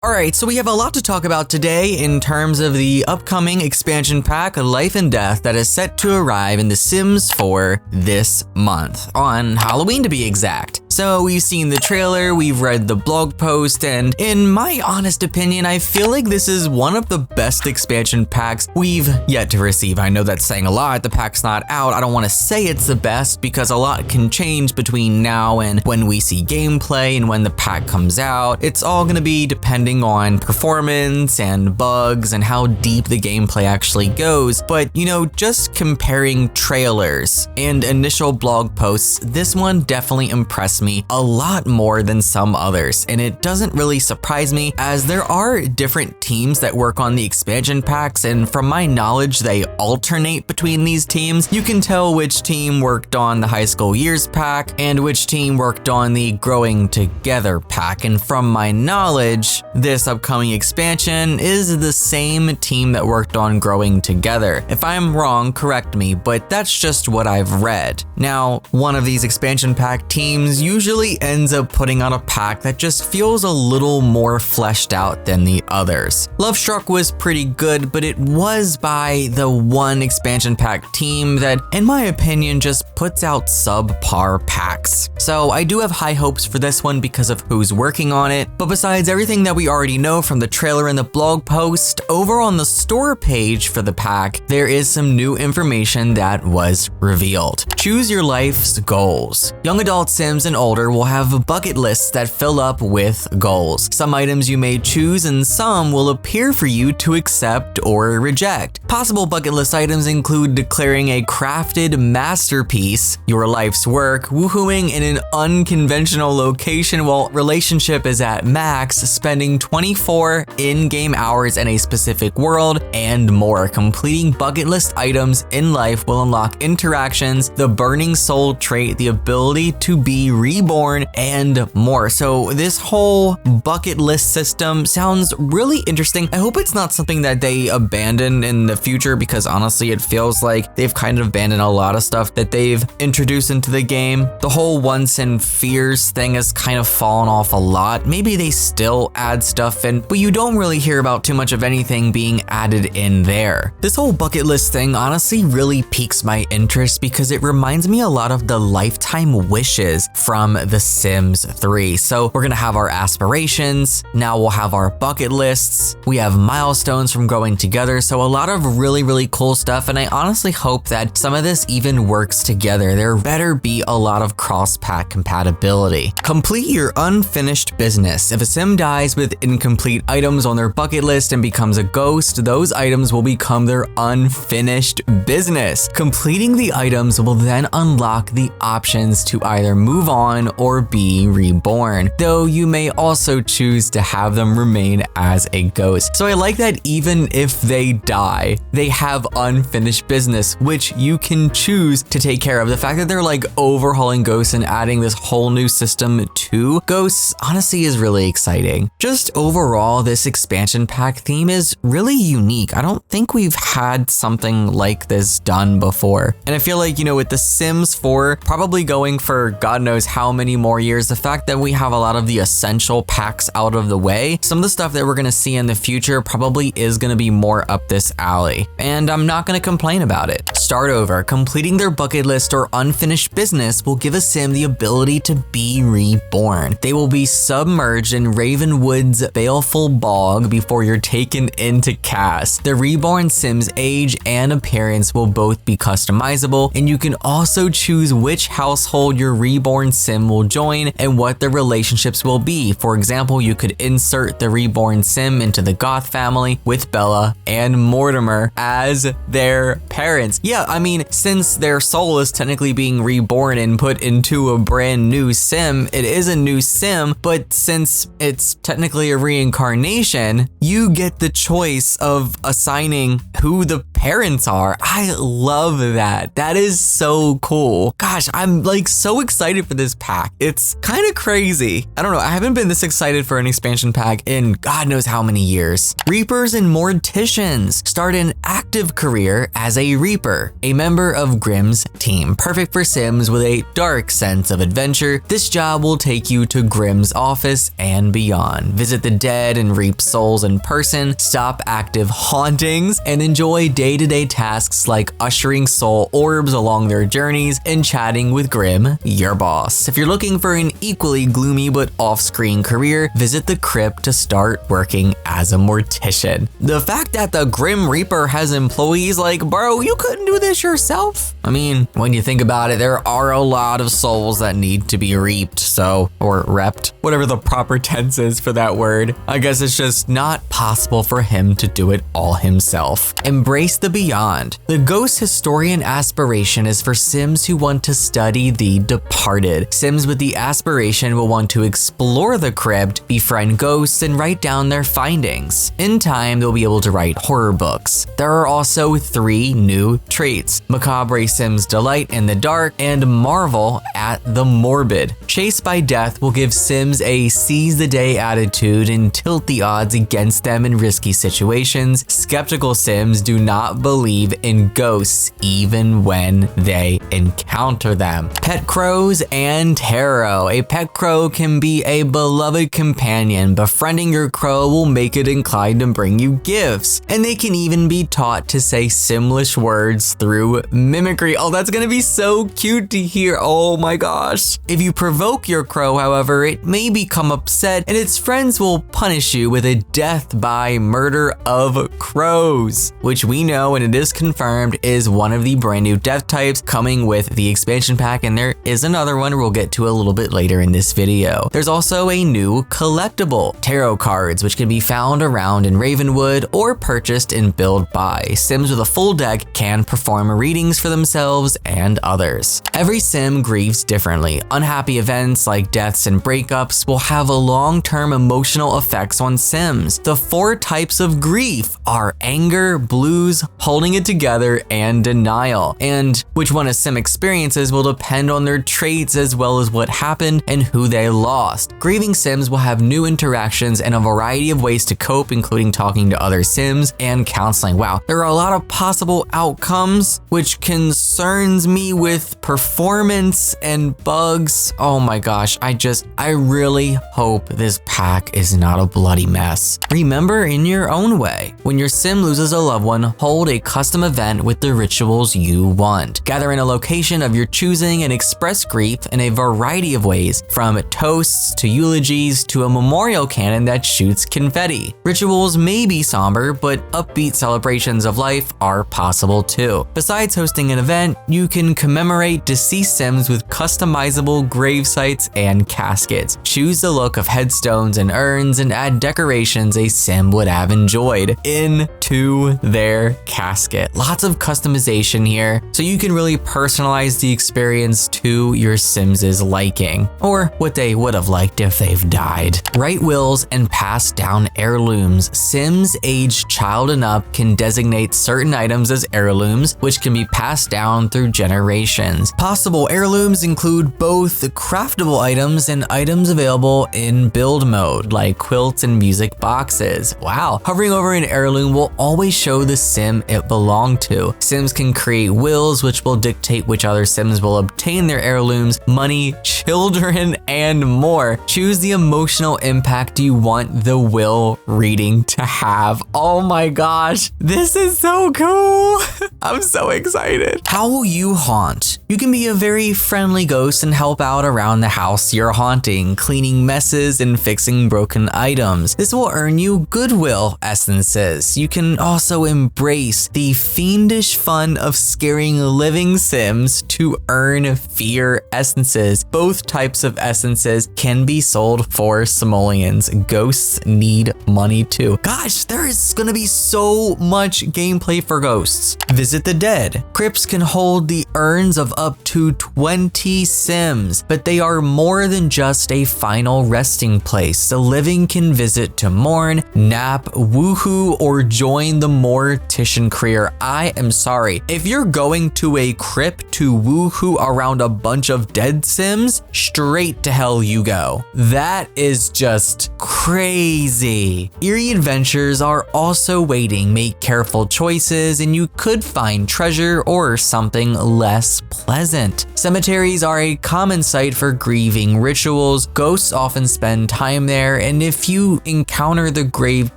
Alright, so we have a lot to talk about today in terms of the upcoming expansion pack, Life and Death, that is set to arrive in The Sims 4 this month, on Halloween to be exact. So we've seen the trailer, we've read the blog post, and in my honest opinion, I feel like this is one of the best expansion packs we've yet to receive. I know that's saying a lot, the pack's not out, I don't want to say it's the best because a lot can change between now and when we see gameplay and when the pack comes out. It's all going to be depending on performance and bugs and how deep the gameplay actually goes, but you know, just comparing trailers and initial blog posts, this one definitely impressed me a lot more than some others, and it doesn't really surprise me as there are different teams that work on the expansion packs, and from my knowledge they alternate between these teams. You can tell which team worked on the High School Years pack and which team worked on the Growing Together pack, and from my knowledge this upcoming expansion is the same team that worked on Growing Together. If I'm wrong, correct me, but that's just what I've read. Now, one of these expansion pack teams usually ends up putting out a pack that just feels a little more fleshed out than the others. Love Struck was pretty good, but it was by the one expansion pack team that, in my opinion, just puts out subpar packs. So I do have high hopes for this one because of who's working on it, but besides everything that we already know from the trailer and the blog post, over on the store page for the pack, there is some new information that was revealed. Choose your life's goals. Young adult Sims and older will have bucket lists that fill up with goals. Some items you may choose and some will appear for you to accept or reject. Possible bucket list items include declaring a crafted masterpiece, your life's work, woohooing in an unconventional location while relationship is at max, spending 24 in-game hours in a specific world, and more. Completing bucket list items in life will unlock interactions, the burning soul trait, the ability to be reborn, and more. So this whole bucket list system sounds really interesting. I hope it's not something that they abandon in the future because honestly it feels like they've kind of abandoned a lot of stuff that they've introduced into the game. The whole wants and fears thing has kind of fallen off a lot. Maybe they still add stuff in, but you don't really hear about too much of anything being added in there. This whole bucket list thing honestly really piques my interest because it reminds me a lot of the lifetime wishes from The Sims 3. So we're gonna have our aspirations, now we'll have our bucket lists, we have milestones from Growing Together, so a lot of really cool stuff, and I honestly hope that some of this even works together. There better be a lot of cross-pack compatibility. Complete your unfinished business. If a Sim dies with incomplete items on their bucket list and becomes a ghost, those items will become their unfinished business. Completing the items will then unlock the options to either move on or be reborn, though you may also choose to have them remain as a ghost. So I like that even if they die, they have unfinished business, which you can choose to take care of. The fact that they're like overhauling ghosts and adding this whole new system to ghosts honestly is really exciting. Just overall, this expansion pack theme is really unique. I don't think we've had something like this done before. And I feel like, you know, with The Sims 4 probably going for God knows how many more years, the fact that we have a lot of the essential packs out of the way, some of the stuff that we're gonna see in the future probably is gonna be more up this alley. And I'm not gonna complain about it. Start over. Completing their bucket list or unfinished business will give a Sim the ability to be reborn. They will be submerged in Ravenwood's baleful bog before you're taken into cast. The reborn Sim's age and appearance will both be customizable, and you can also choose which household your reborn Sim will join and what the relationships will be. For example, you could insert the reborn Sim into the Goth family with Bella and Mortimer as their parents. Yeah, I mean, since their soul is technically being reborn and put into a brand new Sim, it is a new Sim, but since it's technically a reincarnation, you get the choice of assigning who the parents are. I love that. That is so cool. Gosh, I'm like so excited for this pack. It's kind of crazy. I don't know, I haven't been this excited for an expansion pack in God knows how many years. Reapers and Morticians. Start an active career as a Reaper, a member of Grimm's team. Perfect for Sims with a dark sense of adventure, this job will take you to Grimm's office and beyond. Visit the dead and reap souls in person, stop active hauntings, and enjoy day-to-day tasks like ushering soul orbs along their journeys and chatting with Grimm, your boss. If you're looking for an equally gloomy but off-screen career, visit the crypt to start working as a mortician. The fact that the Grim Reaper has employees, like, bro, you couldn't do this yourself? I mean, when you think about it, there are a lot of souls that need to be reaped, or repped, whatever the proper tense is for that word. I guess it's just not possible for him to do it all himself. Embrace the beyond. The ghost historian aspiration is for Sims who want to study the departed. Sims with the aspiration will want to explore the crypt, befriend ghosts, and write down their findings. In time, they'll be able to write horror books. There are also 3 new traits: macabre Sims delight in the dark and marvel at the morbid. Chased by death will give Sims a seize the day attitude and tilt the odds against them in risky situations. Skeptical Sims do not believe in ghosts even when they encounter them. Pet crows and tarot. A pet crow can be a beloved companion. Befriending your crow will make it inclined to bring you gifts. And they can even be taught to say Simlish words through mimicry. Oh, that's gonna be so cute to hear. Oh my gosh. If you provoke your crow, however, it may become upset and its friends will punish you with a death by murder of crows, which we know, and it is confirmed, is one of the brand new death types coming with the expansion pack, and there is another one we'll get to a little bit later in this video. There's also a new collectible, tarot cards, which can be found around in Ravenwood or purchased in Build Buy. Sims with a full deck can perform readings for themselves and others. Every Sim grieves differently. Unhappy events like deaths and breakups will have a long-term emotional effects on Sims. The 4 types of grief are anger, blues, holding it together, and denial. And which one a Sim experiences will depend on their traits as well as what happened and who they lost. Grieving Sims will have new interactions and a variety of ways to cope, including talking to other Sims and counseling. Wow, there are a lot of possible outcomes, which concerns me with performance and bugs. Oh my gosh, I really hope this pack is not a bloody mess. Remember in your own way, when your Sim loses a loved one, hold a custom event with the rituals you want. Gather in a location of your choosing and express grief in a variety of ways, from toasts to eulogies to a memorial cannon that shoots confetti. Rituals may be somber, but upbeat celebrations of life are possible too. Besides hosting an event, you can commemorate deceased Sims with customizable grave sites and caskets. Choose the look of headstones and urns and add decorations a Sim would have enjoyed into their casket. Lots of customization here, so you can really personalize the experience to your Sims' liking, or what they would have liked if they've died. Write wills and pass down heirlooms. Sims aged child and up can designate certain items as heirlooms, which can be passed down through generations. Possible heirlooms include both craftable items and items available in build mode, like quilts and music boxes. Wow. Hovering over an heirloom will always show the Sim it belonged to. Sims can create wills, which will dictate which other Sims will obtain their heirlooms, money, children, and more. Choose the emotional impact you want the will reading to have. Oh my gosh, this is so cool. I'm so excited. How will you haunt? You can be a very friendly ghost and help out around the house you're haunting, cleaning messes and fixing broken items. This will earn you goodwill essences. You can also embrace the fiendish fun of scaring living Sims to earn fear essences. Both types of essences can be sold for simoleons. Ghosts need money too. Gosh, there is gonna be so much gameplay for ghosts. Visit the dead. Crypts can hold the urns of up to 20 Sims, but they are more than just a final resting place. The living can visit to mourn, nap, woohoo, or join the mortician career. I am sorry. If you're going to a crypt to woohoo around a bunch of dead Sims, straight to hell you go. That is just crazy. Eerie adventures are also waiting. Make careful multiple choices, and you could find treasure or something less pleasant. Cemeteries are a common site for grieving rituals. Ghosts often spend time there, and if you encounter the grave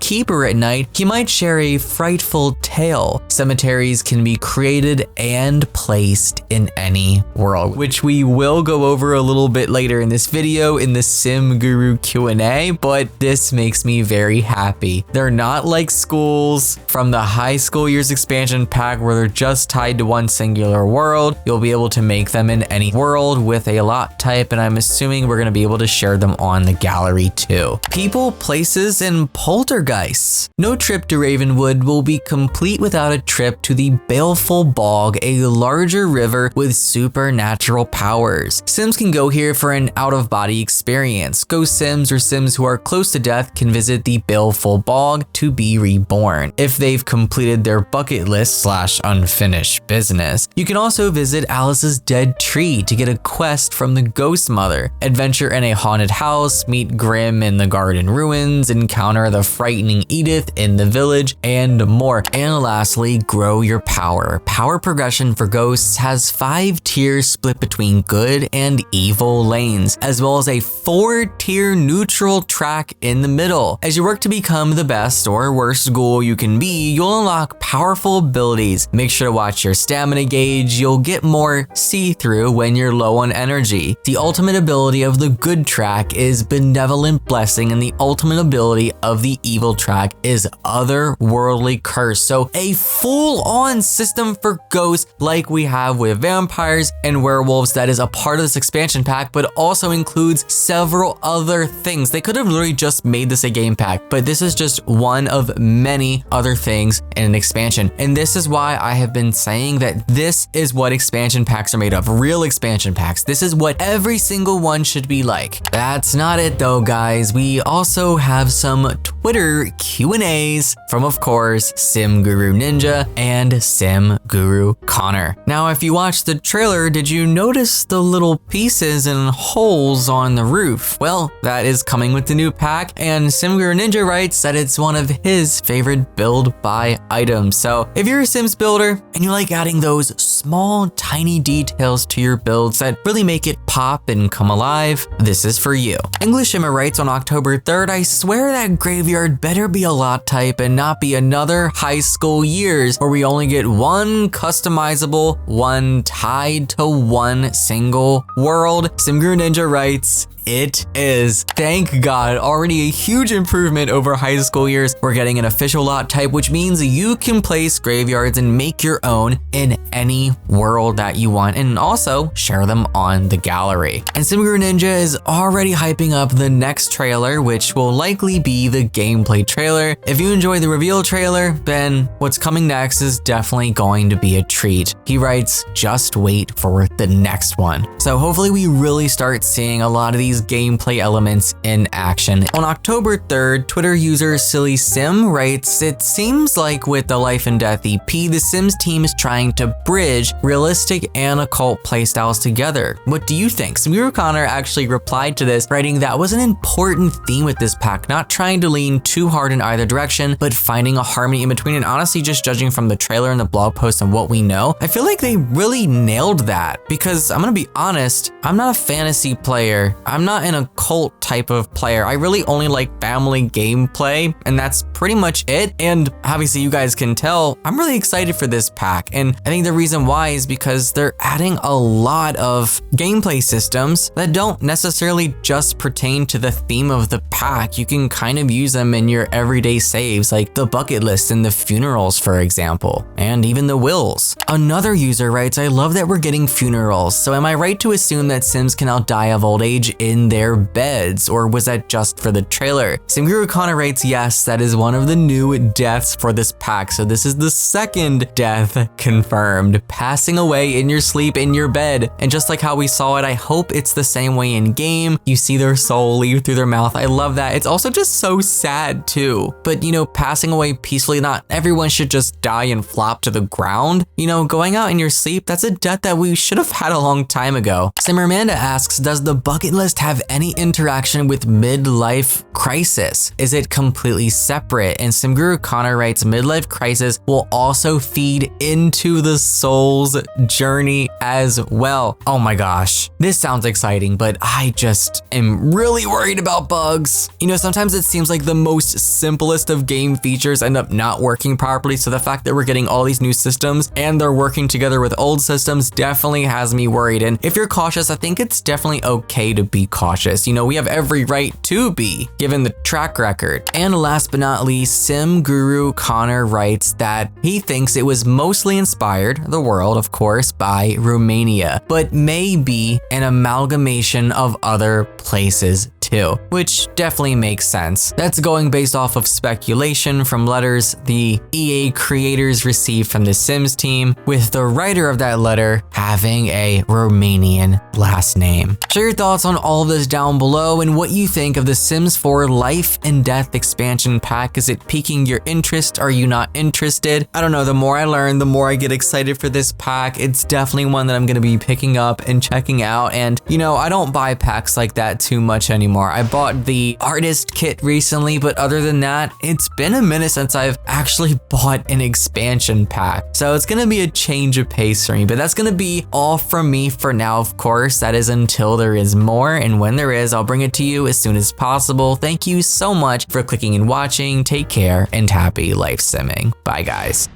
keeper at night, he might share a frightful tale. Cemeteries can be created and placed in any world, which we will go over a little bit later in this video in the Sim Guru Q&A, but this makes me very happy. They're not like schools from the high school years expansion pack where they're just tied to one singular world. You'll be able to make them in any world with a lot type, and I'm assuming we're going to be able to share them on the gallery too. People, places, and poltergeists. No trip to Ravenwood will be complete without a trip to the Baleful Bog, a larger river with supernatural powers. Sims can go here for an out-of-body experience. Ghost Sims or Sims who are close to death can visit the Baleful Bog to be reborn if they've completed their bucket list / unfinished business. You can also visit Alice's dead tree to get a quest from the Ghost Mother, adventure in a haunted house, meet Grimm in the garden ruins, encounter the frightening Edith in the village, and more. And lastly, grow your power. Power progression for ghosts has 5 tiers split between good and evil lanes, as well as a 4-tier neutral track in the middle. As you work to become the best or worst ghoul you can be, you'll unlock powerful abilities. Make sure to watch your stamina gauge. You'll get more see-through when you're low on energy. The ultimate ability of the good track is Benevolent Blessing, and the ultimate ability of the evil track is Otherworldly Curse. So a full-on system for ghosts like we have with vampires and werewolves that is a part of this expansion pack, but also includes several other things. They could have literally just made this a game pack, but this is just one of many other things in an expansion. And this is why I have been saying that this is what expansion packs are made of, real expansion packs. This is what every single one should be like. That's not it though, guys. We also have some Twitter Q&As from, of course, Sim Guru Ninja and Sim Guru Connor. Now, if you watched the trailer, did you notice the little pieces and holes on the roof? Well, that is coming with the new pack, and Sim Guru Ninja writes that it's one of his favorite build buy items. So if you're a Sims builder and you like adding those small, tiny details to your builds that really make it pop and come alive, this is for you. English Emma writes on October 3rd, I swear that graveyard better be a lot type and not be another high school years where we only get one customizable, one tied to one single world. Sim Guru Ninja writes, it is. Thank God, already a huge improvement over high school years. We're getting an official lot type, which means you can place graveyards and make your own in any world that you want, and also share them on the gallery. And Sim Guru Ninja is already hyping up the next trailer, which will likely be the gameplay trailer. If you enjoyed the reveal trailer, then what's coming next is definitely going to be a treat. He writes, just wait for the next one. So hopefully we really start seeing a lot of these gameplay elements in action. On October 3rd, Twitter user Silly Sim writes, it seems like with the Life and Death EP, the Sims team is trying to bridge realistic and occult playstyles together. What do you think? Sim Guru Connor actually replied to this, writing that was an important theme with this pack, not trying to lean too hard in either direction, but finding a harmony in between. And honestly, just judging from the trailer and the blog post and what we know, I feel like they really nailed that, because I'm gonna be honest, I'm not a fantasy player. I'm not an occult type of player. I really only like family gameplay, and that's pretty much it. And obviously you guys can tell, I'm really excited for this pack. And I think the reason why is because they're adding a lot of gameplay systems that don't necessarily just pertain to the theme of the pack. You can kind of use them in your everyday saves, like the bucket list and the funerals, for example, and even the wills. Another user writes, I love that we're getting funerals. So am I right to assume that Sims can now die of old age in their beds, or was that just for the trailer? Sim Guru Connor writes, yes, that is one of the new deaths for this pack. So this is the second death confirmed, passing away in your sleep in your bed. And just like how we saw it, I hope it's the same way in game. You see their soul leave through their mouth. I love that. It's also just so sad too. But you know, passing away peacefully, not everyone should just die and flop to the ground. You know, going out in your sleep, that's a death that we should have had a long time ago. Simmer Amanda asks, does the bucket list have any interaction with midlife crisis? Is it completely separate? it. And Simguru Connor writes, midlife crisis will also feed into the soul's journey as well. Oh my gosh, this sounds exciting, but I just am really worried about bugs. You know, sometimes it seems like the most simplest of game features end up not working properly, so the fact that we're getting all these new systems and they're working together with old systems definitely has me worried. And if you're cautious, I think it's definitely okay to be cautious. You know, we have every right to be, given the track record. And last but not least, Sim Guru Connor writes that he thinks it was mostly inspired, the world of course, by Romania, but maybe an amalgamation of other places too, which definitely makes sense. That's going based off of speculation from letters the EA creators received from the Sims team, with the writer of that letter having a Romanian last name. Share your thoughts on all of this down below and what you think of the Sims 4 Life and Death expansion pack. Is it piquing your interest? Are you not interested? I don't know, the more I learn, the more I get excited for this pack. It's definitely one that I'm gonna be picking up and checking out. And you know, I don't buy packs like that too much anymore. I bought the artist kit recently, but other than that, it's been a minute since I've actually bought an expansion pack. So it's gonna be a change of pace for me, but that's gonna be all from me for now, of course. That is until there is more, and when there is, I'll bring it to you as soon as possible. Thank you so much for clicking and watching. Take care and happy life simming. Bye guys.